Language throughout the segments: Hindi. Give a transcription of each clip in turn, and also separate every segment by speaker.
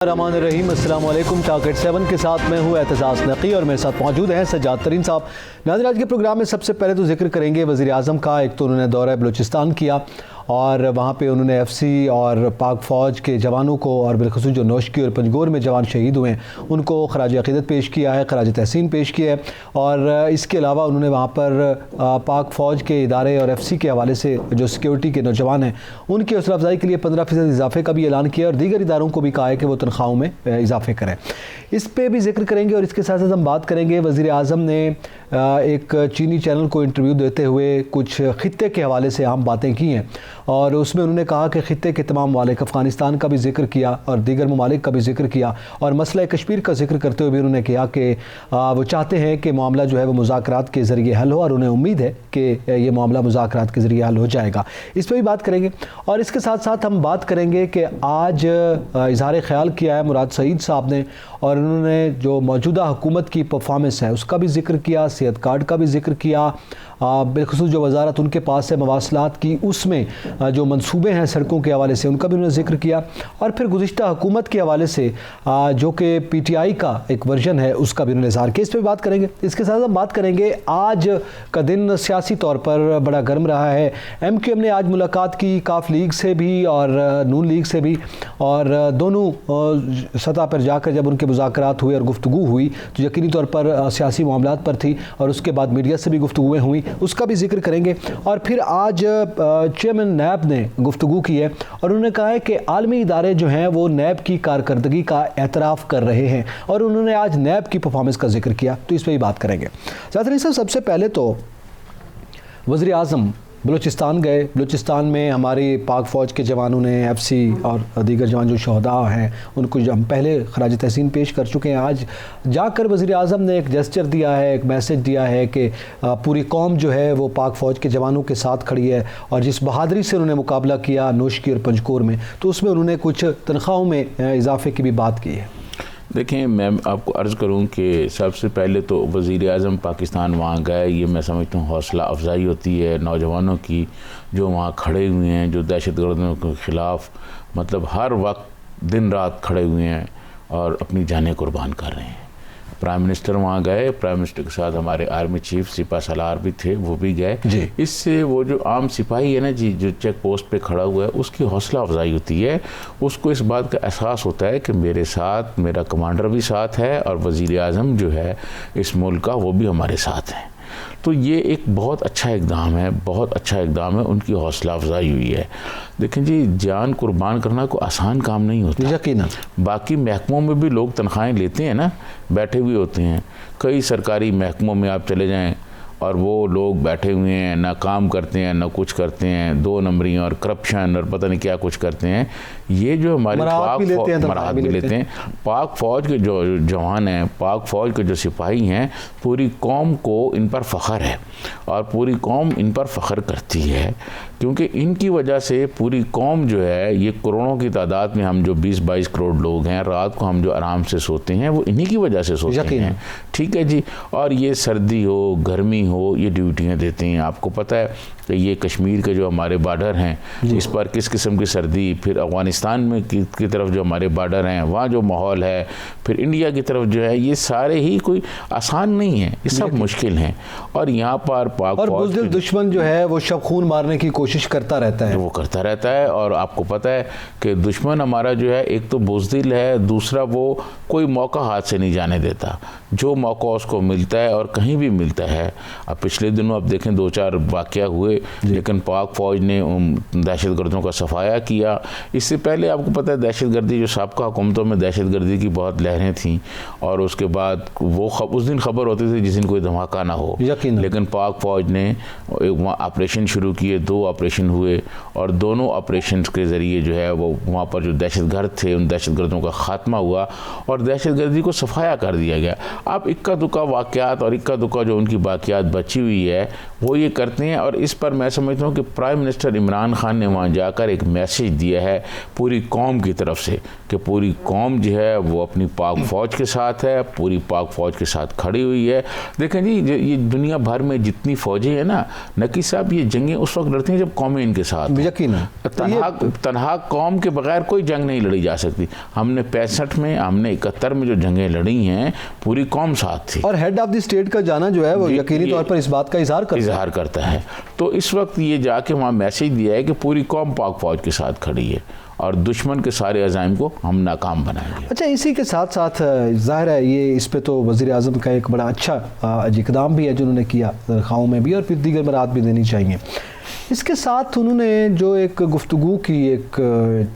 Speaker 1: रहमान रहीम, अस्सलाम वालेकुम। टारगेट 7 के साथ मैं हूँ एतजाज़ नकी और मेरे साथ मौजूद हैं सज्जाद तरीन साहब। नाज़रीन, आज के प्रोग्राम में सबसे पहले तो जिक्र करेंगे वज़ीर आज़म का। एक तो उन्होंने दौरा बलूचिस्तान किया और वहाँ पे उन्होंने एफसी और पाक फ़ौज के जवानों को और बिलखुसूस जो नौशकी और पंजगोर में जवान शहीद हुए हैं उनको खराज अक़ीदत पेश किया है, खराज तहसीन पेश किया है। और इसके अलावा उन्होंने वहाँ पर पाक फ़ौज के इदारे और एफसी के हवाले से जो सिक्योरिटी के नौजवान हैं उनकी हौसला अफजाई के लिए 15% इजाफे का भी ऐलान किया और दीगर इदारों को भी कहा है कि वो तनख्वाहों में इजाफे करें। इस पर भी जिक्र करेंगे और इसके साथ साथ हम बात करेंगे वज़ीर आज़म ने एक चीनी चैनल को इंटरव्यू देते हुए कुछ ख़ित्ते के हवाले से अहम बातें की हैं और उसमें उन्होंने कहा कि ख़ित्ते के तमाम ममालिक, अफ़गानिस्तान का भी जिक्र किया और दीगर ममालिक का भी जिक्र किया और मसला कश्मीर का जिक्र करते हुए भी उन्होंने कहा कि वो चाहते हैं कि मामला जो है वो मुज़ाकरात के ज़रिए हल हो और उन्हें उम्मीद है कि ये मामला मुज़ाकरात के ज़रिए हल हो जाएगा। इस पर भी बात करेंगे और इसके साथ साथ हम बात करेंगे कि आज इज़हार ख़याल किया है मुराद सईद साहब ने और उन्होंने जो मौजूदा हुकूमत की परफॉर्मेंस है उसका भी जिक्र किया, सेहत कार्ड का भी जिक्र किया, बिलखुसूस जो वजारत उनके पास है मवासलात की उसमें जो मंसूबे हैं सड़कों के हवाले से उनका भी उन्होंने जिक्र किया और फिर गुज़िश्ता हुकूमत के हवाले से जो कि PTI का एक वर्जन है उसका भी उन्होंने इज़हार किया। इस पर बात करेंगे। इसके साथ हम बात करेंगे आज का दिन सियासी तौर पर बड़ा गर्म रहा है। MQM ने आज मुलाकात की काफ लीग से भी और नून लीग से भी और दोनों सतह पर जाकर जब उनके मुज़ाकरात हुए और गुफ्तगू हुई तो यकीनी तौर पर सियासी मामलात पर थी और उसके बाद मीडिया से भी गुफ्तगुएँ हुई, उसका भी जिक्र करेंगे। और फिर आज चेयरमैन नैब ने गुफ्तगू की है और उन्होंने कहा है कि आलमी इदारे जो हैं वो नैब की कारकर्दगी का एतराफ़ कर रहे हैं और उन्होंने आज नैब की परफॉर्मेंस का जिक्र किया, तो इस पर ही बात करेंगे। साथ सबसे पहले तो वज़ीर आज़म बलूचिस्तान गए। बलूचिस्तान में हमारी पाक फ़ौज के जवानों ने एफसी और दीगर जवान जो शहदा हैं उनको हम पहले खराज तहसीन पेश कर चुके हैं। आज जाकर वज़ीर आज़म ने एक जेस्चर दिया है, एक मैसेज दिया है कि पूरी कौम जो है वो पाक फ़ौज के जवानों के साथ खड़ी है और जिस बहादुरी से उन्होंने मुकाबला किया नौशकी और पंजकोर में, तो उसमें उन्होंने कुछ तनख्वाहों में इजाफे की भी बात की है।
Speaker 2: देखें, मैं आपको अर्ज़ करूं कि सबसे पहले तो वज़ीर आज़म पाकिस्तान वहाँ गए, ये मैं समझता हूँ हौसला अफजाई होती है नौजवानों की जो वहाँ खड़े हुए हैं, जो दहशतगर्दों के ख़िलाफ़ मतलब हर वक्त दिन रात खड़े हुए हैं और अपनी जानें कुर्बान कर रहे हैं। प्राइम मिनिस्टर वहाँ गए, प्राइम मिनिस्टर के साथ हमारे आर्मी चीफ सिपा सलार भी थे, वो भी गए। इससे वो जो आम सिपाही है ना जी, जो चेक पोस्ट पे खड़ा हुआ है, उसकी हौसला अफजाई होती है। उसको इस बात का एहसास होता है कि मेरे साथ मेरा कमांडर भी साथ है और वज़ीर आज़म जो है इस मुल्क का वो भी हमारे साथ हैं। तो ये एक बहुत अच्छा इक़दाम है, बहुत अच्छा इक़दाम है, उनकी हौसला अफजाई हुई है। देखें जी, जान कुर्बान करना कोई आसान काम नहीं होता।
Speaker 1: यकीनन
Speaker 2: बाकी महकमों में भी लोग तनख्वाहें लेते हैं ना, बैठे हुए होते हैं। कई सरकारी महकमों में आप चले जाएं और वो लोग बैठे हुए हैं, ना काम करते हैं ना कुछ करते हैं, 2 नंबरी और करप्शन और पता नहीं क्या कुछ करते हैं। ये जो हमारे मराहत भी लेते हैं। पाक फ़ौज के जो जवान हैं, पाक फ़ौज के जो सिपाही हैं, पूरी कौम को इन पर फ़ख्र है और पूरी कौम इन पर फ़ख्र करती है क्योंकि इनकी वजह से पूरी कौम जो है, ये करोड़ों की तादाद में हम जो 20-22 करोड़ लोग हैं, रात को हम जो आराम से सोते हैं वो इन्हीं की वजह से सोते हैं। ठीक है जी। और ये सर्दी हो गर्मी हो, ये ड्यूटियाँ देते हैं। आपको पता है कि ये कश्मीर के जो हमारे बॉर्डर हैं इस पर किस किस्म की सर्दी, फिर अफ़गानिस्तान में की तरफ जो हमारे बॉर्डर हैं वहाँ जो माहौल है, फिर इंडिया की तरफ जो है, ये सारे ही कोई आसान नहीं है, ये सब मुश्किल हैं। और यहाँ पर पाक
Speaker 1: और बुज़दिल दुश्मन जो है वो शब खून मारने की कोशिश करता रहता है,
Speaker 2: वो करता रहता है। और आपको पता है कि दुश्मन हमारा जो है एक तो बुज़दिल है, दूसरा वो कोई मौका हाथ से नहीं जाने देता, जो मौका उसको मिलता है और कहीं भी मिलता है। अब पिछले दिनों अब देखें 2-4 वाक़या हुए लेकिन पाक फ़ौज ने दहशतगर्दों का सफाया किया। इससे पहले आपको पता है दहशतगर्दी जो साबका हुकूमतों में दहशतगर्दी की बहुत लहरें थीं और उसके बाद वो उस दिन खबर होती थी जिस दिन कोई धमाका ना हो, लेकिन पाक फ़ौज ने वहाँ ऑपरेशन शुरू किए, 2 ऑपरेशन हुए और दोनों ऑपरेशन के ज़रिए जो है वो वहाँ पर जो दहशतगर्द थे उन दहशतगर्दों का ख़ात्मा हुआ और दहशतगर्दी को सफाया कर दिया गया। अब इक्का दुक्का वाक़यात और इक्का दुक्का जो उनकी बाक़ियात बची हुई है वो ये करते हैं और इस पर पर मैं समझता हूँ कि प्राइम मिनिस्टर इमरान खान ने वहाँ जाकर एक मैसेज दिया है पूरी कौम की तरफ से कि पूरी कौम जो है वो अपनी पाक फ़ौज के साथ है, पूरी पाक फ़ौज के साथ खड़ी हुई है। देखें जी, ये दुनिया भर में जितनी फ़ौजें हैं ना, नकी साहब, ये जंगें उस वक्त लड़ती हैं जब कौमें इनके साथ, यकीन है। तनहा कौम के बगैर कोई जंग नहीं लड़ी जा सकती। हमने 65 में, हमने 71 में जो जंगें लड़ी हैं, पूरी कौम साथ थी।
Speaker 1: और हेड ऑफ द स्टेट का जाना जो है वो यकीनी तौर पर इस बात का इजहार करता है।
Speaker 2: तो इस वक्त ये जाके वहाँ मैसेज दिया है कि पूरी कौम पाक फ़ौज के साथ खड़ी है और दुश्मन के सारे अज़ाइम को हम नाकाम बनाएंगे।
Speaker 1: अच्छा, इसी के साथ साथ ज़ाहिर है ये इस पे तो वज़ीर आज़म का एक बड़ा अच्छा इक़दाम भी है जो उन्होंने किया तनख्वाहों में भी, और फिर दीगर बरात भी देनी चाहिए। इसके साथ उन्होंने जो एक गुफ्तगू की एक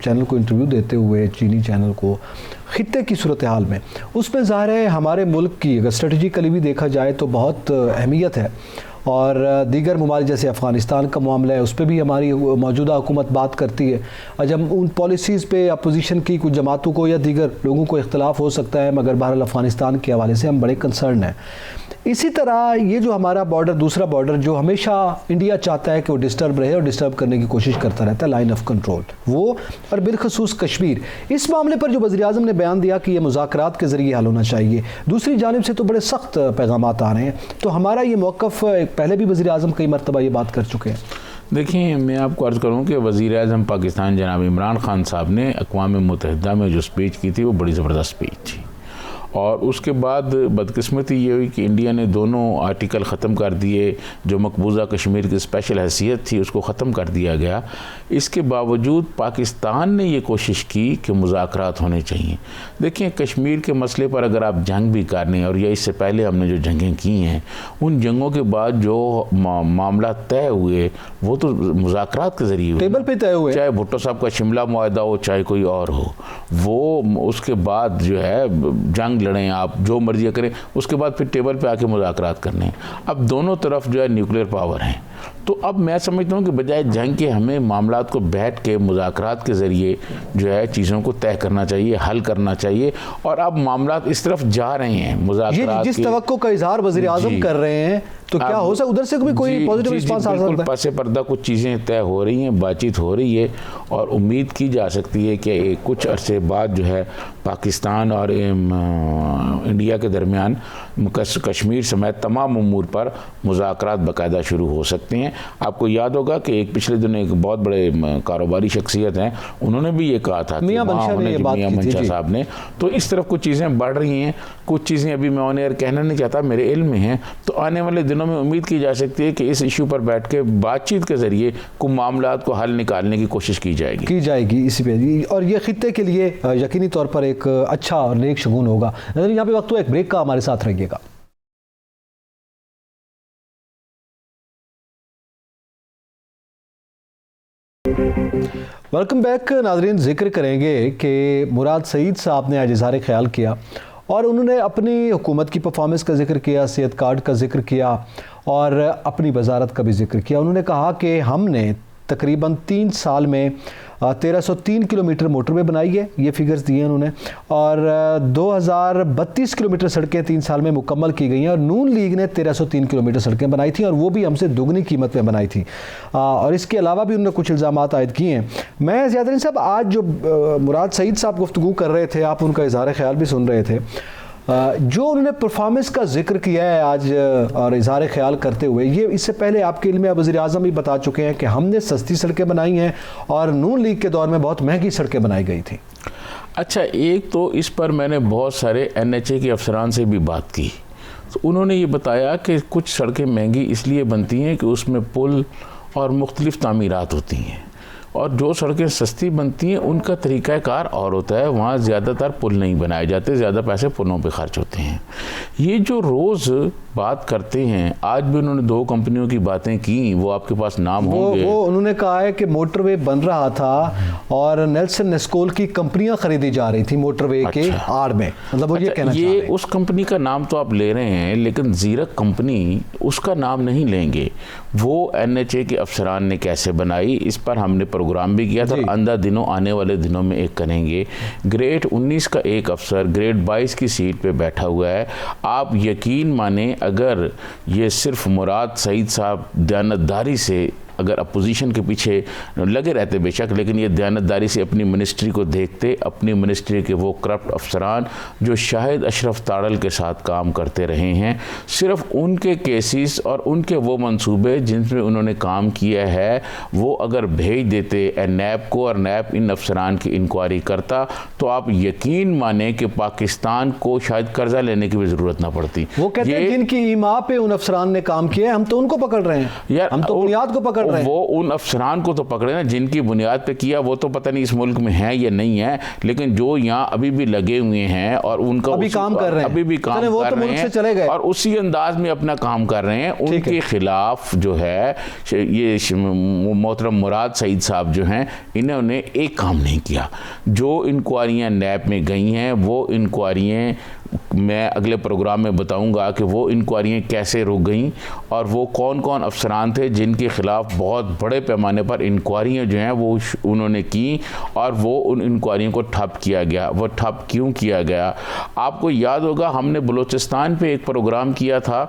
Speaker 1: चैनल को इंटरव्यू देते हुए, चीनी चैनल को, ख़ित्ते की सूरत हाल में, उसमें ज़ाहिर है हमारे मुल्क की अगर स्ट्रेटजिकली भी देखा जाए तो बहुत अहमियत है, और दीगर ममालिक जैसे अफ़गानिस्तान का मामला है उस पर भी हमारी मौजूदा हुकूमत बात करती है। जब उन पॉलिसीज़ पे अपोजिशन की कुछ जमातों को या दीगर लोगों को इख्तलाफ हो सकता है, मगर बहरहाल अफ़गानिस्तान के हवाले से हम बड़े कंसर्न हैं। इसी तरह ये जो हमारा बॉर्डर, दूसरा बॉर्डर जो हमेशा इंडिया चाहता है कि वो डिस्टर्ब रहे और डिस्टर्ब करने की कोशिश करता रहता है, लाइन ऑफ कंट्रोल, वो और बिलखसूस कश्मीर, इस मामले पर जो वज़ीर आज़म ने बयान दिया कि ये मुज़ाकरात के ज़रिए हल होना चाहिए, दूसरी जानिब से तो बड़े सख्त पैगामात आ रहे हैं। तो हमारा ये मौक़िफ़, पहले भी वज़ीर आज़म कई मरतबा ये बात कर चुके हैं।
Speaker 2: देखिए, मैं आपको अर्ज़ करूँ कि वज़ीर आज़म पाकिस्तान जनाब इमरान खान साहब ने अक़वाम मुत्तहिदा में जो स्पीच की थी वो बड़ी ज़बरदस्त स्पीच थी, और उसके बाद बदकिस्मती ये हुई कि इंडिया ने दोनों आर्टिकल ख़त्म कर दिए। जो मकबूजा कश्मीर की स्पेशल हैसियत थी उसको ख़त्म कर दिया गया। इसके बावजूद पाकिस्तान ने ये कोशिश की कि मुज़ाकरात होने चाहिए। देखिए, कश्मीर के मसले पर अगर आप जंग भी कर लें, और या इससे पहले हमने जो जंगें की हैं, उन जंगों के बाद जो मामला तय हुए वो तो मुज़ाकरात के ज़रिए
Speaker 1: टेबल पे तय हुए,
Speaker 2: चाहे भुट्टो साहब का शिमला मुआहदा हो, चाहे कोई और हो, वो उसके बाद जो है जंग लड़ें, आप जो मर्जी करें, उसके बाद फिर टेबल पे आके मुज़ाकरात करने हैं। अब दोनों तरफ जो है न्यूक्लियर पावर हैं, तो अब मैं समझता हूँ कि बजाय जंग के हमें मामलात को बैठ के मुज़ाकरात के ज़रिए जो है चीज़ों को तय करना चाहिए, हल करना चाहिए। और अब मामलात इस तरफ जा रहे हैं, मुज़ाकरात
Speaker 1: जिस तवक्को का इज़हार वज़ीर आज़म कर रहे हैं, तो क्या हो सकता उधर से भी कोई पॉजिटिव रिस्पांस आ सकता है?
Speaker 2: पसे पर्दा कुछ चीज़ें तय हो रही हैं, बातचीत हो रही है, और उम्मीद की जा सकती है कि कुछ अरसे बाद जो है पाकिस्तान और इंडिया के दरमियान कश्मीर समेत तमाम उमूर पर मुज़ाकरात बाकायदा शुरू हो सकते हैं। आपको याद होगा कि एक पिछले दिनों एक बहुत बड़े कारोबारी शख्सियत हैं, उन्होंने भी ये कहा था, मियां मंशा साहब ने। तो इस तरफ कुछ चीज़ें बढ़ रही हैं, कुछ चीज़ें अभी मैं ऑन एयर कहना नहीं चाहता, मेरे इल्म में हैं। तो आने वाले दिनों में उम्मीद की जा सकती है कि इस इशू पर बैठ के बातचीत के ज़रिए कुछ मामलात को हल निकालने की कोशिश की जाएगी इसी पे, और ये खित्ते के लिए यकीनी तौर पर एक अच्छा और नेक शगुन होगा। यहाँ पे वक्त हुआ एक ब्रेक का, हमारे साथ रहिएगा। वेलकम बैक नाज़रीन। जिक्र करेंगे कि मुराद सईद साहब ने आज इज़हार ख्याल किया, और उन्होंने अपनी हुकूमत की परफॉर्मेंस का जिक्र किया, सेहत कार्ड का जिक्र किया, और अपनी वजारत का भी जिक्र किया। उन्होंने कहा कि हमने तकरीबन 3 साल में 1303 किलोमीटर मोटरवे बनाई है, ये फिगर्स दिए हैं उन्होंने, और 2032 किलोमीटर सड़कें 3 साल में मुकम्मल की गई हैं, और नून लीग ने 1303 किलोमीटर सड़कें बनाई थी, और वो भी हमसे दुगनी कीमत में बनाई थी। और इसके अलावा भी उन्होंने कुछ इल्ज़ामात आयद किए हैं। मैं ज़ियादरीन साहब, आज जो मुराद सईद साहब गुफ्तगू कर रहे थे, आप उनका इज़हार ख्याल भी सुन रहे थे, जो उन्होंने परफॉर्मेंस का जिक्र किया है आज और इज़हार ख्याल करते हुए, ये इससे पहले आपके इल्म में वज़ीर आज़म भी बता चुके हैं कि हमने सस्ती सड़कें बनाई हैं और नून लीग के दौर में बहुत महंगी सड़कें बनाई गई थी। अच्छा, एक तो इस पर मैंने बहुत सारे NHA के अफसरान से भी बात की, तो उन्होंने ये बताया कि कुछ सड़कें महंगी इसलिए बनती हैं कि उसमें पुल और मुख्तलिफ़ तामीरात होती हैं, और जो सड़कें सस्ती बनती हैं उनका तरीक़ाकार और होता है, वहाँ ज़्यादातर पुल नहीं बनाए जाते, ज़्यादा पैसे पुलों पे खर्च होते हैं। ये जो रोज़ बात करते हैं, आज भी उन्होंने 2 कंपनियों की बातें की, वो आपके पास नाम होंगे।
Speaker 1: वो उन्होंने कहा है कि मोटरवे बन रहा था और नेल्सन नेस्कोल की कंपनियां खरीदी जा रही थी मोटरवे के आड़ में, मतलब वो ये कहना चाह रहे हैं।
Speaker 2: उस कंपनी का नाम तो आप ले रहे हैं, लेकिन ज़ीरक कंपनी उसका नाम नहीं लेंगे। वो NHA के अफसरान ने कैसे बनाई, इस पर हमने प्रोग्राम भी किया था, और अंधा दिनों आने वाले दिनों में एक करेंगे। ग्रेड 19 का एक अफसर ग्रेड 22 की सीट पे बैठा हुआ है। आप यकीन माने, अगर ये सिर्फ मुराद सईद साहब दयानतदारी से अगर अपोजिशन के पीछे लगे रहते बेशक, लेकिन ये दयानतदारी से अपनी मिनिस्ट्री को देखते, अपनी मिनिस्ट्री के वो करप्ट अफसरान जो शाहिद अशरफ ताड़ल के साथ काम करते रहे हैं, सिर्फ उनके केसेस और उनके वो मंसूबे जिनमें उन्होंने काम किया है वो अगर भेज देते नैब को और नैब इन अफसरान की इंक्वायरी करता, तो आप यकीन माने कि पाकिस्तान को शायद कर्जा लेने की भी ज़रूरत ना पड़ती।
Speaker 1: वो कहते हैं जिनकी ईमा पे उन अफसरान ने काम किया है, हम तो उनको पकड़ रहे हैं यार, हम तो बुनियाद को पकड़ रहे हैं।
Speaker 2: वो उन अफसरान को तो पकड़े ना जिनकी बुनियाद पे किया, वो तो पता नहीं इस मुल्क में है या नहीं है, लेकिन जो यहाँ अभी भी लगे हुए हैं और उनका
Speaker 1: अभी काम कर रहे हैं,
Speaker 2: अभी भी काम कर रहे हैं
Speaker 1: चले गए
Speaker 2: और उसी अंदाज में अपना काम कर रहे हैं, उनके खिलाफ जो है ये मोहतरम मुराद सईद साहब जो हैं, इन्होंने एक काम नहीं किया। जो इंक्वायरियाँ नैब में गई हैं वो इंक्वायरियाँ मैं अगले प्रोग्राम में बताऊंगा कि वो इंक्वायरियाँ कैसे रुक गईं और वो कौन कौन अफसरान थे जिनके ख़िलाफ़ बहुत बड़े पैमाने पर इंक्वायरियाँ जो हैं वो उन्होंने की और वो उन इंक्वायरियों को ठप किया गया। वो ठप क्यों किया गया? आपको याद होगा हमने बलूचिस्तान पे एक प्रोग्राम किया था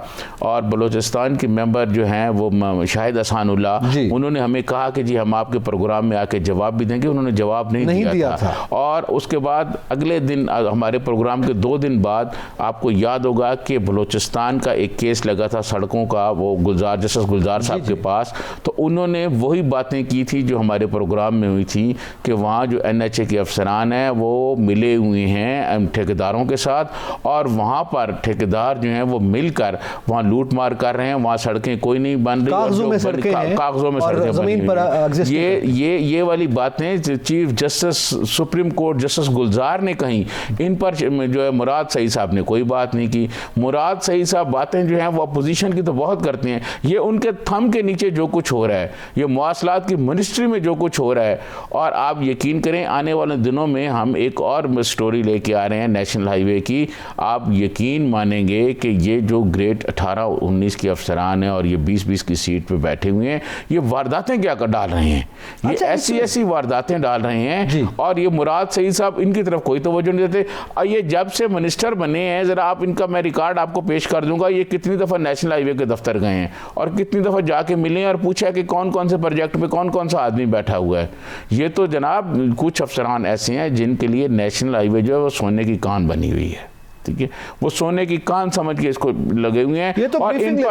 Speaker 2: और बलूचिस्तान के मेंबर जो हैं वो शाहिद अहसानुल्लाह, उन्होंने हमें कहा कि जी हम आपके प्रोग्राम में आके जवाब भी देंगे। उन्होंने जवाब नहीं दिया था। और उसके बाद अगले दिन हमारे प्रोग्राम के 2 दिन बाद आपको याद होगा कि बलूचिस्तान का एक केस लगा था सड़कों का, वो जस्टिस गुलजार साहब के पास, तो उन्होंने वही बातें की थी जो हमारे प्रोग्राम में हुई थी कि वहाँ जो NHA के अफसरान हैं वो मिले हुए हैं ठेकेदारों के साथ और वहाँ पर ठेकेदार जो हैं वो मिलकर वहाँ लूट मार कर रहे हैं, वहाँ सड़कें कोई नहीं बन रही, कागजों में सड़कें
Speaker 1: जमीन पर
Speaker 2: ये वाली बातें chief justice supreme court justice Gulzar ने कहीं, इन पर जो है मुराद सईद साहब ने कोई बात नहीं की। मुराद सईद साहब बातें जो हैं वो अपोजिशन की तो बहुत करते हैं, ये उनके थंब के नीचे जो कुछ हो रहा है, ये मवासलात की मिनिस्ट्री में जो कुछ हो रहा है, और आप यकीन करें आने वाले दिनों में हम एक और स्टोरी लेके आ रहे हैं नेशनल हाईवे की। आप यकीन मानेंगे कि ये जो ग्रेड 18-19 के अफसरान हैं और ये 20-20 की सीट पे बैठे हुए हैं, ये वारदातें क्या कर डाल रहे हैं, ये ऐसी वारदातें डाल रहे हैं। और ये मुराद सईद साहब इनकी तरफ कोई तवज्जो नहीं देते। और ये जब से मिनिस्टर बने हैं, जरा आप इनका मैं रिकॉर्ड आपको पेश कर दूंगा, ये कितनी दफ़ा नेशनल हाईवे के दफ्तर गए हैं और कितनी दफ़ा जाके मिले और पूछा कि कौन कौन से प्रोजेक्ट पे कौन कौन सा आदमी बैठा हुआ है। ये तो जनाब कुछ अफसरान ऐसे हैं जिनके लिए नेशनल हाईवे जो है वो सोने की कान बनी हुई है, ठीक है, वो सोने की कान समझ के इसको लगे हुए हैं।
Speaker 1: ये तो
Speaker 2: और इन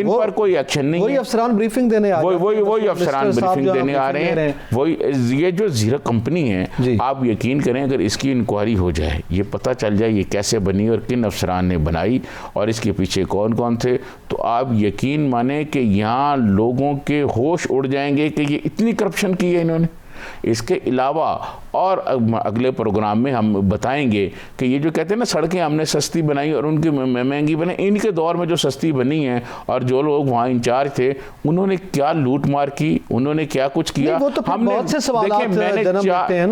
Speaker 2: पर कोई एक्शन नहीं है।
Speaker 1: वही अफसरान ब्रीफिंग देने आ रहे हैं,
Speaker 2: वही अफसरान ब्रीफिंग देने आ रहे हैं। वही ये जो जीरा कंपनी है, आप यकीन करें अगर इसकी इंक्वायरी हो जाए, ये पता चल जाए ये कैसे बनी और किन अफसरान ने बनाई और इसके पीछे कौन कौन थे, तो आप यकीन माने कि यहाँ लोगों के होश उड़ जाएंगे कि ये इतनी करप्शन की है इन्होंने। इसके अलावा और अगले प्रोग्राम में हम बताएंगे कि ये जो कहते हैं ना सड़कें हमने सस्ती बनाई और उनकी महंगी बनाई, इनके दौर में जो सस्ती बनी है और जो लोग वहाँ इंचार्ज थे उन्होंने क्या लूट मार की, उन्होंने क्या कुछ किया।
Speaker 1: वो तो हमने बहुत से सवालात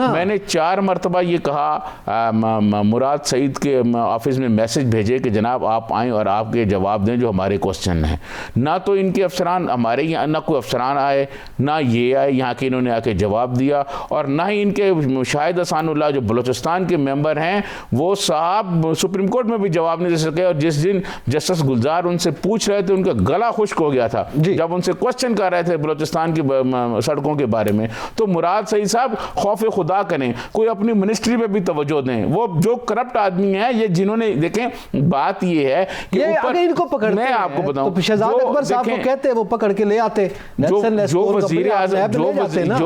Speaker 2: मैंने 4 मरतबा ये कहा, मुराद सईद के ऑफिस में मैसेज भेजे कि जनाब आप आएँ और आपके जवाब दें जो हमारे क्वेश्चन हैं। ना तो इनके अफसरान हमारे यहाँ, ना कोई अफसरान आए, ना ये आए यहाँ के, इन्होंने आके जवाब दिया, और ना ही इनके शाहिद अहसानुल्लाह जो बलूचिस्तान के मेंबर हैं वो साहब सुप्रीम कोर्ट में भी जवाब नहीं दे सके। और जिस दिन जस्टिस गुलजार उनसे पूछ रहे थे उनका गला खुश्क हो गया था जब उनसे क्वेश्चन कर रहे थे बलूचिस्तान की सड़कों के बारे में। तो मुराद सईद साहब खौफ खुदा करें, कोई अपनी मिनिस्ट्री पे भी तवज्जो दें। वो जो करप्ट आदमी है, ये जिन्होंने, देखें बात ये है कि
Speaker 1: ऊपर इनको पकड़ते, मैं आपको बताऊं तो शहजाद अकबर साहब को कहते हैं वो पकड़ के ले आते,
Speaker 2: जो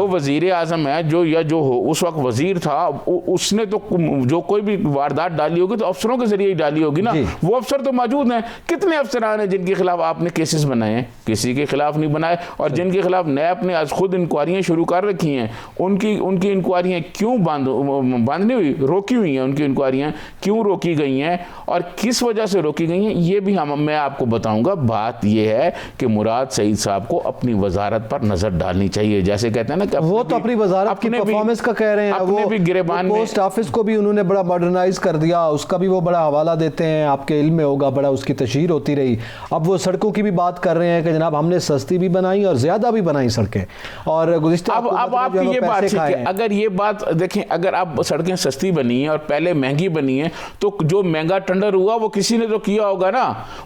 Speaker 2: वजीर आजम है जो उस वक्त वजीर था, उसने तो जो कोई भी वारदात डाली होगी तो अफसरों के जरिए ही डाली होगी ना। वो अफसर तो मौजूद हैं, कितने अफसरान हैं जिनके खिलाफ आपने केसेस बनाए हैं? किसी के खिलाफ नहीं बनाए। और जिनके खिलाफ नैब ने आज खुद इंक्वायरियां शुरू कर रखी हैं, उनकी इंक्वायरियां क्यों बंद नहीं हुई, रोकी हुई हैं? उनकी इंक्वायरियां क्यों रोकी गई हैं और किस वजह से रोकी गई हैं, ये भी मैं आपको बताऊंगा। बात ये है कि मुराद सईद साहब को अपनी वजारत पर नजर डालनी चाहिए। जैसे कहते हैं ना कि
Speaker 1: वो तो अपनी वजारत की परफॉर्मेंस का कह रहे हैं, वो
Speaker 2: भी गिरेबान में
Speaker 1: पोस्ट ऑफिस को भी उन्होंने बड़ा मॉडर्नाइज कर दिया, उसका भी वो बड़ा हवाला देते हैं, आपके इल्म में होगा, बड़ा उसकी तशहीर होती रही। अब वो सड़कों की भी बात कर रहे हैं कि जनाब हमने सस्ती भी बनाई और ज्यादा भी बनाई सड़कें, और गुज़िश्ता
Speaker 2: अब आपकी ये बात ठीक है, अगर ये बात देखें, अगर अब सड़कें सस्ती बनी है और पहले महंगी बनी है, तो जो महंगा टेंडर हुआ वो किसी ने तो किया होगा ना।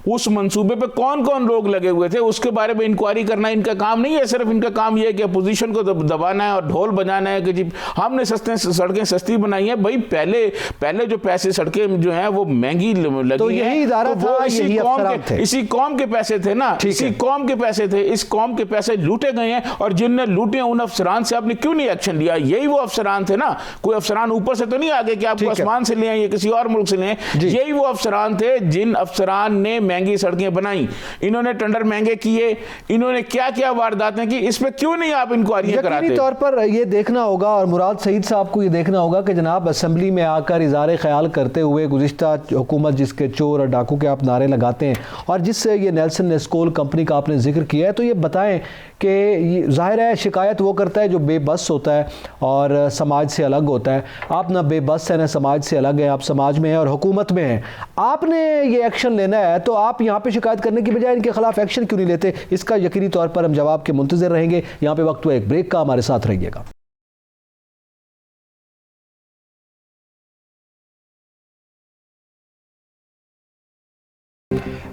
Speaker 2: उस मंसूबे पे कौन कौन लोग लगे हुए थे उसके बारे में इंक्वायरी करना इनका काम नहीं है। सिर्फ इनका काम यह है कि अपोजिशन को दबाना है और ढोल बजाना है कि जी हमने सड़कें सस्ती बनाई है। भाई पहले जो पैसे सड़कें जो हैं वो महंगी लगी,
Speaker 1: तो यही इदारा था, यही अफसरान थे,
Speaker 2: इसी कौम के पैसे थे ना, इसी कौम के पैसे थे, इस कौम के पैसे लूटे गए हैं। और जिनने लूटे उन अफसरान से आपने क्यों नहीं एक्शन लिया? यही वो अफसरान थे ना, कोई अफसरान ऊपर से तो नहीं आ गए कि आपको आसमान से ले आए या किसी और मुल्क से ले आए। यही वो अफसरान थे जिन अफसरान ने महंगी सड़कें बनाई, इन्होंने टेंडर महंगे किए, इन्होंने क्या क्या वारदातें की, इस पे क्यों नहीं आप इंक्वायरियां कराते?
Speaker 1: यकीनी तौर पर ये देखना होगा, और मुराद सईद साहब को ये देखना होगा कि जनाब असेंबली में आकर इज़हार ख्याल करते हुए गुज़िश्ता हुकूमत जिसके चोर और डाकू के आप नारे लगाते हैं, और जिससे ये नेल्सन नेस्कोल कंपनी का आपने जिक्र किया है, तो ये बताएं कि जाहिर है शिकायत वो करता है जो बेबस होता है और समाज से अलग होता है। आप ना बेबस हैं ना समाज से अलग हैं, आप समाज में हैं और हुकूमत में हैं। आपने ये एक्शन लेना है तो आप यहाँ पे शिकायत करने की बजाय इनके खिलाफ एक्शन क्यों नहीं लेते? इसका यकीनी तौर पर हम जवाब के मुंतज़िर रहेंगे। यहाँ पे वक्त हुआ एक ब्रेक का, हमारे साथ रहिएगा।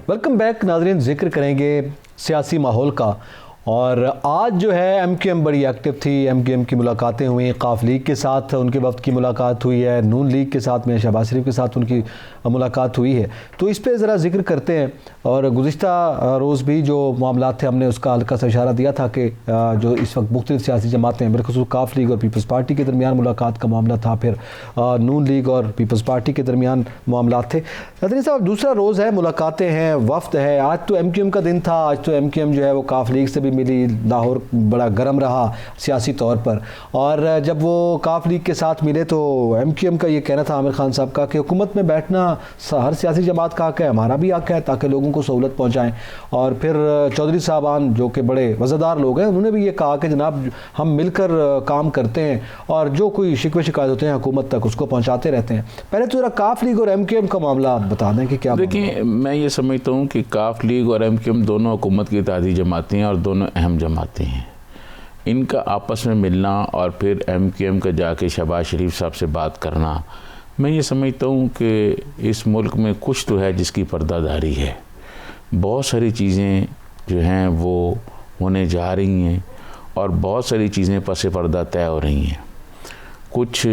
Speaker 1: वेलकम बैक नाज़रीन, जिक्र करेंगे सियासी माहौल का, और आज जो है एमक्यूएम बड़ी एक्टिव थी। एमक्यूएम की मुलाकातें हुई, काफ लीग के साथ उनके वक्त की मुलाकात हुई है, नून लीग के साथ में शहबाज शरीफ के साथ उनकी मुलाकात हुई है। तो इस पे ज़रा जिक्र करते हैं। और गुज़िश्ता रोज़ भी जो मामला थे हमने उसका हल्का सा इशारा दिया था कि जो इस वक्त मुख्तलिफ सियासी जमातें बिलखुसूस काफ लीग और पीपल्स पार्टी के दरमियान मुलाकात का मामला था, फिर नून लीग और पीपल्स पार्टी के दरमियान मामला थे। नाज़रीन साहब, दूसरा रोज़ है, मुलाकातें हैं, वफ्द है। आज तो एमक्यूएम का दिन था, आज तो एमक्यूएम जो है वो काफ लीग से भी मिली, लाहौर बड़ा गर्म रहा सियासी तौर पर। और जब वो काफ लीग के साथ मिले तो एमक्यूएम का ये कहना था, आमिर खान साहब का, कि हुकूमत में बैठना हर सियासी जमात का हक है, हमारा भी हक है, ताकि लोगों को सहूलत पहुँचाएँ। और फिर चौधरी साहबान जो कि बड़े वज़ादार लोग हैं, उन्होंने भी ये कहा कि जनाब हम मिलकर काम करते हैं और जो कोई शिकवे शिकायत होते हैं हुकूमत तक उसको पहुँचाते रहते हैं। पहले तो ज़रा काफ लीग और एमक्यूएम का मामला आप बता दें कि क्या।
Speaker 2: देखिए, मैं ये समझता हूँ कि काफ लीग और एमक्यूएम दोनों हुकूमत की इत्तेहादी जमातें हैं और दोनों अहम जमातें हैं। इनका आपस में मिलना और फिर एमक्यूएम का जाके शहबाज शरीफ साहब से बात करना, मैं ये समझता हूँ कि इस मुल्क में कुछ तो है जिसकी पर्दादारी है। बहुत सारी चीज़ें जो हैं वो होने जा रही हैं और बहुत सारी चीज़ें पस पर्दा तय हो रही हैं। कुछ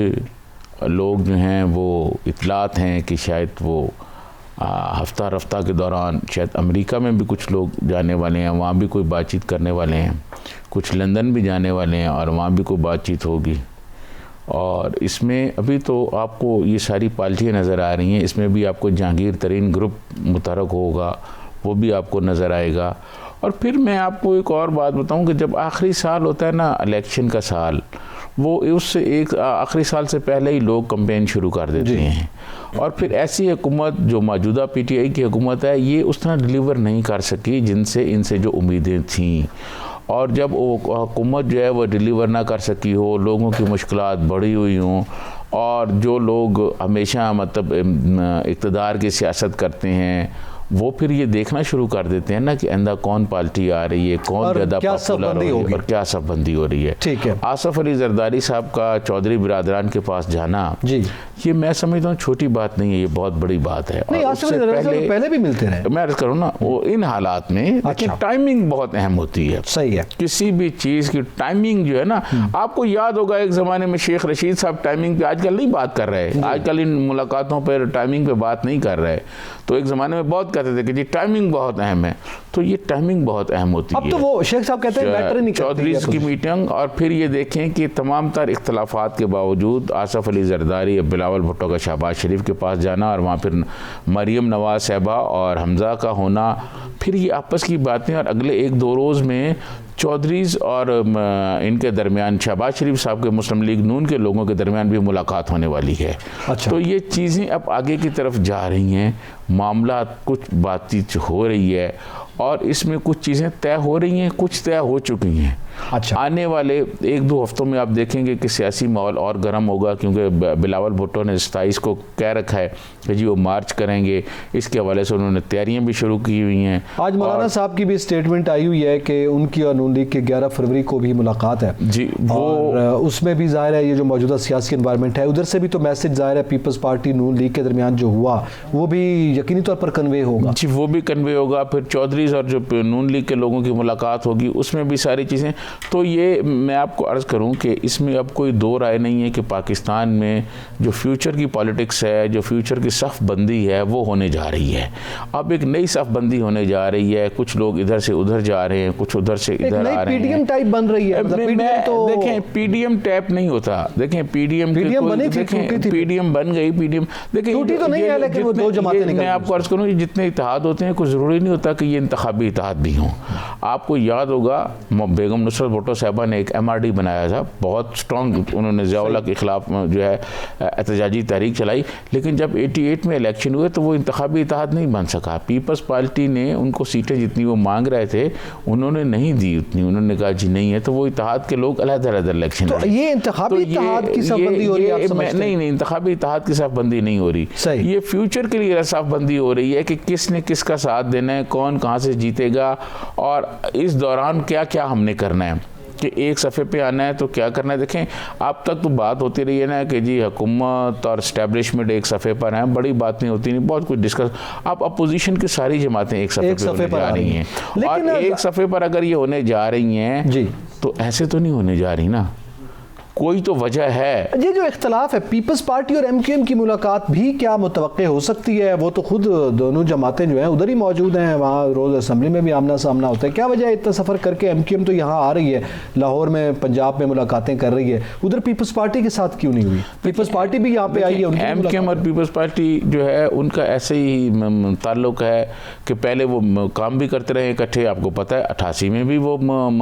Speaker 2: लोग जो हैं वो इतलात हैं कि शायद वो हफ्ता रफ्ता के दौरान शायद अमेरिका में भी कुछ लोग जाने वाले हैं, वहाँ भी कोई बातचीत करने वाले हैं। कुछ लंदन भी जाने वाले हैं और वहाँ भी कोई बातचीत होगी। और इसमें अभी तो आपको ये सारी पॉलिटियाँ नज़र आ रही हैं। इसमें भी आपको जहांगीर तरीन ग्रुप मुतहरक होगा, वो भी आपको नज़र आएगा। और फिर मैं आपको एक और बात बताऊं कि जब आखिरी साल होता है ना, इलेक्शन का साल, वो उससे एक आखिरी साल से पहले ही लोग कैंपेन शुरू कर देते हैं। और फिर ऐसी हुकूमत जो मौजूदा पीटीआई की हुकूमत है, ये उस तरह डिलीवर नहीं कर सकी जिनसे इनसे जो उम्मीदें थीं। और जब वो हुकूमत जो है वो डिलीवर ना कर सकी हो, लोगों की मुश्किलात बढ़ी हुई हों, और जो लोग हमेशा मतलब इक़्तिदार की सियासत करते हैं वो फिर ये देखना शुरू कर देते हैं ना कि आइंदा कौन पार्टी आ रही है, कौन ज़्यादा पॉपुलर हो रही है और क्या सफबंदी हो रही है।
Speaker 1: ठीक है।
Speaker 2: आसफ अली जरदारी साहब का चौधरी बिरादरान के पास जाना जी, ये मैं समझता हूँ छोटी बात नहीं है, ये बहुत बड़ी बात है।
Speaker 1: नहीं, आसफ अली जरदारी पहले भी मिलते रहे।
Speaker 2: मैं अर्ज करूँ ना, वो इन हालात में टाइमिंग बहुत अहम होती है।
Speaker 1: सही है। किसी
Speaker 2: भी चीज़ की टाइमिंग जो है ना, आपको याद होगा एक ज़माने में शेख रशीद साहब टाइमिंग पे आजकल नहीं बात कर रहे, आजकल इन मुलाकातों पर टाइमिंग पे बात नहीं कर रहे। तो एक ज़माने में बहुत कहते थे कि जी टाइमिंग बहुत अहम है, तो ये टाइमिंग बहुत अहम होती है।
Speaker 1: अब तो वो शेख साहब कहते हैं मैटर नहीं करती
Speaker 2: चौधरी की मीटिंग। और फिर ये देखें कि तमाम तर इख्तलाफात के बावजूद आसफ अली जरदारी, बिलावल भुट्टो का शहबाज शरीफ के पास जाना और वहाँ फिर मरियम नवाज साहबा और हमज़ा का होना, फिर ये आपस की बातें। और अगले एक दो रोज़ में चौधरीज़ और इनके दरमियान शहबाज शरीफ साहब के मुस्लिम लीग नून के लोगों के दरमियान भी मुलाकात होने वाली है।
Speaker 1: अच्छा।
Speaker 2: तो ये चीज़ें अब आगे की तरफ जा रही हैं, मामला कुछ बातचीत हो रही है और इसमें कुछ चीज़ें तय हो रही हैं, कुछ तय हो चुकी हैं।
Speaker 1: अच्छा।
Speaker 2: आने वाले 1-2 हफ्तों में आप देखेंगे कि सियासी माहौल और गर्म होगा, क्योंकि बिलावल भुट्टो ने 27 को कह रखा है कि जी वो मार्च करेंगे। इसके हवाले से उन्होंने तैयारियां भी शुरू की हुई हैं।
Speaker 1: आज मौलाना साहब की भी स्टेटमेंट आई हुई है कि उनकी और नून लीग के 11 फरवरी को भी मुलाकात है
Speaker 2: जी, वो
Speaker 1: और उसमें भी जाहिर है ये जो मौजूदा सियासी एनवायरनमेंट है उधर से भी तो मैसेज जाहिर है पीपल्स पार्टी नून लीग के दरमियान जो हुआ वो भी यकीनी तौर पर कन्वे होगा।
Speaker 2: जी, वो भी कन्वे होगा। फिर चौधरीज और जो नून लीग के लोगों की मुलाकात होगी, उसमें भी सारी चीज़ें। तो ये मैं आपको अर्ज़ करूं कि इसमें अब कोई दो राय नहीं है कि पाकिस्तान में जो फ्यूचर की पॉलिटिक्स है, जो फ्यूचर की सफ़ बंदी है, वो होने जा रही है। अब एक नई सफ़ बंदी होने जा रही है। कुछ लोग इधर से उधर जा रहे हैं, कुछ उधर से इधर आ रहे हैं।
Speaker 1: पीडीएम टाइप बन रही है।
Speaker 2: तो देखें, पीडीएम टाइप नहीं होता। देखें, पीडीएम बन गई। पीडीएम देखिए टूटी तो नहीं है, लेकिन वो दो जमातें निकल। मैं आपको अर्ज़ करूं, जितने इत्तेहाद होते हैं, कोई ज़रूरी नहीं होता कि ये इंतखाबी इत्तेहाद भी हों। आपको याद होगा बेगम नुसरत भुट्टो साहबा ने एक MRD बनाया था, बहुत स्ट्रॉन्ग। उन्होंने ज़िया-उल हक के ख़िलाफ़ जो है एहतजाजी तहरीक चलाई, लेकिन जब 88 में इलेक्शन हुए तो वो इंतखाबी इत्तेहाद नहीं बन सका। पीपल्स पार्टी ने उनको सीटें जितनी वो मांग रहे थे उन्होंने नहीं दी उतनी। उन्होंने कहा जी नहीं है, तो वो इत्तेहाद के लोग अलग-अलग इलेक्शन।
Speaker 1: तो ये इंतखाबी इत्तेहाद की सफ़बंदी हो रही है, आप समझते हैं?
Speaker 2: नहीं, इंतखाबी इत्तेहाद की सफ़बंदी नहीं हो रही। ये फ्यूचर के लिए सफ़बंदी हो रही है कि किसने किसका साथ देना है, कौन कहाँ से जीतेगा, और इस दौरान क्या क्या हमने करना है कि एक सफ़े पे आना है तो क्या करना है। देखें, अब तक तो बात होती रही है ना कि जी हुकूमत और इस्टेब्लिशमेंट एक सफ़े पर हैं, बड़ी बात नहीं होती, नहीं बहुत कुछ डिस्कस। अब अपोजिशन की सारी जमातें एक सफ़े पे होने जा रही हैं, और एक सफ़े पर अगर ये होने जा रही हैं जी, तो ऐसे तो नहीं होने जा रही ना, कोई तो वजह है।
Speaker 1: ये जो इख्तलाफ है पीपल्स पार्टी और MQM की मुलाकात भी क्या मुतवक्के हो सकती है? वो तो खुद दोनों जमातें जो हैं उधर ही मौजूद हैं, वहाँ रोज़ असम्बली में भी आमना सामना होता है। क्या वजह है इतना सफ़र करके MQM तो यहाँ आ रही है, लाहौर में, पंजाब में मुलाकातें कर रही है, उधर पीपल्स पार्टी के साथ क्यों नहीं हुई? पीपल्स पार्टी भी यहाँ पे आई है।
Speaker 2: MQM और पीपल्स पार्टी जो है उनका ऐसे ही ताल्लुक है कि पहले वो काम भी करते रहे इकट्ठे। आपको पता है 88 में भी वो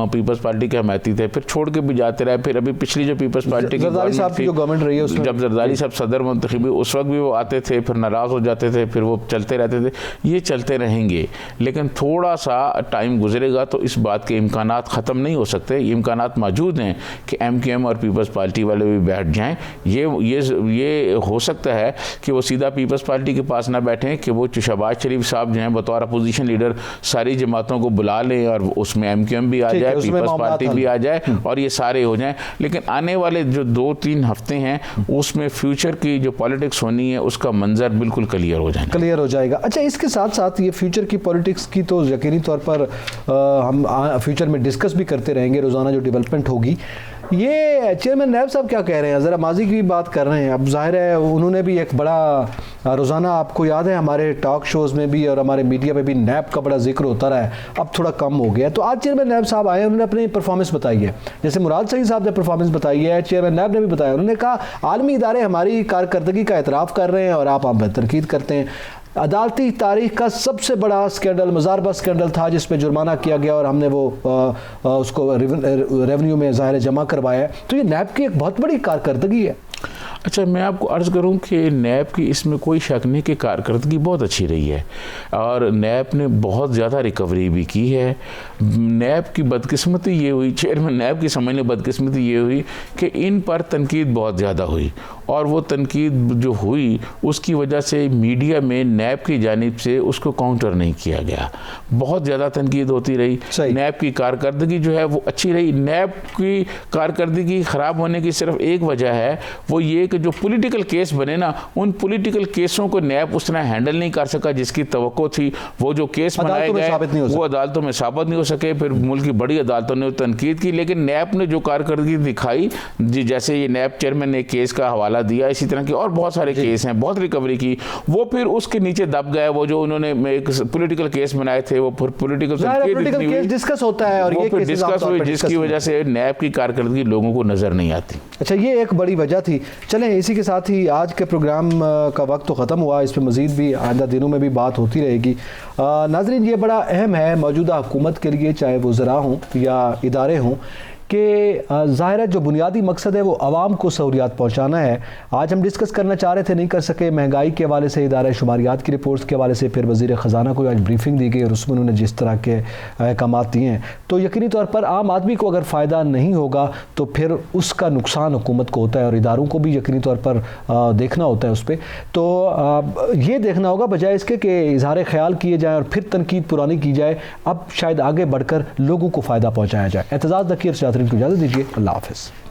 Speaker 2: पीपल्स पार्टी के हमायती थे, फिर छोड़ के भी जाते रहे। फिर अभी पिछली जो पीपल्स पार्टी की
Speaker 1: गवर्नमेंट रही है,
Speaker 2: जब जरदारी साहब सदर मुंतखब, उस वक्त भी वो आते थे, फिर नाराज़ हो जाते थे, फिर वो चलते रहते थे। ये चलते रहेंगे, लेकिन थोड़ा सा टाइम गुजरेगा तो इस बात के इम्कानात ख़त्म नहीं हो सकते। ये इम्कानात मौजूद हैं कि MQM और पीपल्स पार्टी वाले भी बैठ जाएँ। ये हो सकता है कि वो सीधा पीपल्स पार्टी के पास ना बैठें, कि वो शहबाज शरीफ साहब जो हैं बतौर अपोजिशन लीडर सारी जमातों को बुला लें और उसमें MQM भी आ जाए, पीपल्स पार्टी भी आ जाए, और ये सारे हो जाएं। लेकिन आने वाले जो 2-3 हफ्ते हैं उसमें फ्यूचर की जो पॉलिटिक्स होनी है उसका मंजर बिल्कुल क्लियर हो जाएगा। अच्छा, इसके साथ साथ ये फ्यूचर की पॉलिटिक्स की तो यकीनी तौर पर हम फ्यूचर में डिस्कस भी करते रहेंगे, रोज़ाना जो डेवलपमेंट होगी। ये चेयरमैन नैब साहब क्या कह रहे हैं? ज़रा माजी की भी बात कर रहे हैं। अब जाहिर है उन्होंने भी एक बड़ा रोज़ाना, आपको याद है हमारे टॉक शोज़ में भी और हमारे मीडिया में भी नैब का बड़ा जिक्र होता रहा है, अब थोड़ा कम हो गया। तो आज चेयरमैन नैब साहब आए, उन्होंने अपनी परफॉर्मेंस बताई है, जैसे मुराद सईद साहब ने परफॉर्मेंस बताई है, चेयरमैन नैब ने भी बताया। उन्होंने कहा आलमी इदारे हमारी कारकर्दगी का एतराफ़ कर रहे हैं और आप पर तनकीद करते हैं। अदालती तारीख का सबसे बड़ा स्कैंडल मज़ारबा स्कैंडल था, जिसमें जुर्माना किया गया और हमने वो उसको रेवेन्यू में ज़ाहिर जमा करवाया है। तो ये नैब की एक बहुत बड़ी कारकर्दगी है। अच्छा, मैं आपको अर्ज़ करूं कि नैब की इसमें कोई शक नहीं कि कारकर्दगी बहुत अच्छी रही है, और नैब ने बहुत ज़्यादा रिकवरी भी की है। नैब की बदकिस्मती ये हुई, चेयरमैन नैब की समझने बदकिस्मती ये हुई कि इन पर तनकीद बहुत ज़्यादा हुई, और वो तनकीद जो हुई उसकी वजह से मीडिया में नैब की जानिब से उसको काउंटर नहीं किया गया। बहुत ज़्यादा तनकीद होती रही। नैब की कारकर्दगी जो है वो अच्छी रही। नैब की कारकर्दगी ख़राब होने की सिर्फ एक वजह है, वो ये कि जो पॉलिटिकल केस बने ना, उन पॉलिटिकल केसों को नैब उस तरह हैंडल नहीं कर सका जिसकी तवक्को थी। वो जो केस बनाए गए वो अदालतों में साबित नहीं हो सके, फिर मुल्क की बड़ी अदालतों ने तनकीद की। लेकिन नैब ने जो कारकर्दगी दिखाई, जैसे ये नैब चेयरमैन ने केस का हवाला दिया, इसी तरह के और बहुत सारे केस हैं, बहुत रिकवरी की, वो फिर उसके नीचे दब गए। वो जो उन्होंने एक पॉलिटिकल केस बनाए थे, वो फिर पॉलिटिकल
Speaker 1: केस डिस्कस होता है और ये
Speaker 2: फिर डिस्कस हुई, जिसकी वजह से नैब की कारकर्दगी लोगों को नजर नहीं आती।
Speaker 1: अच्छा, ये एक बड़ी वजह थी। चलें, इसी के साथ ही आज के प्रोग्राम का वक्त तो ख़त्म हुआ, इस पर मज़ीद भी आइंदा दिनों में भी बात होती रहेगी। नाज़रीन, ये बड़ा अहम है मौजूदा हुकूमत के लिए, चाहे वो ज़रा हों या इदारे हों, कि ज़ाहिर है जो बुनियादी मकसद है वो आवाम को सहूलियात पहुँचाना है। आज हम डिस्कस करना चाह रहे थे, नहीं कर सके, महंगाई के हवाले से, इदारा शुमारियात की रिपोर्ट्स के हवाले से, फिर वज़ीर ख़जाना को आज ब्रीफिंग दी गई और उसमें उन्होंने जिस तरह के अहकाम दिए हैं, तो यकीनी तौर पर आम आदमी को अगर फ़ायदा नहीं होगा तो फिर उसका नुकसान हुकूमत को होता है और इदारों को भी यकीनी तौर पर देखना होता है उस पर। तो ये देखना होगा बजाय इसके कि इजहार ख्याल किए जाए और फिर तनकीद पुरानी की जाए, अब शायद आगे बढ़कर लोगों को फ़ायदा पहुँचाया जाए। एतजाज़ नकीर, को इजाज़त दीजिए। अल्लाह हाफ़िज़।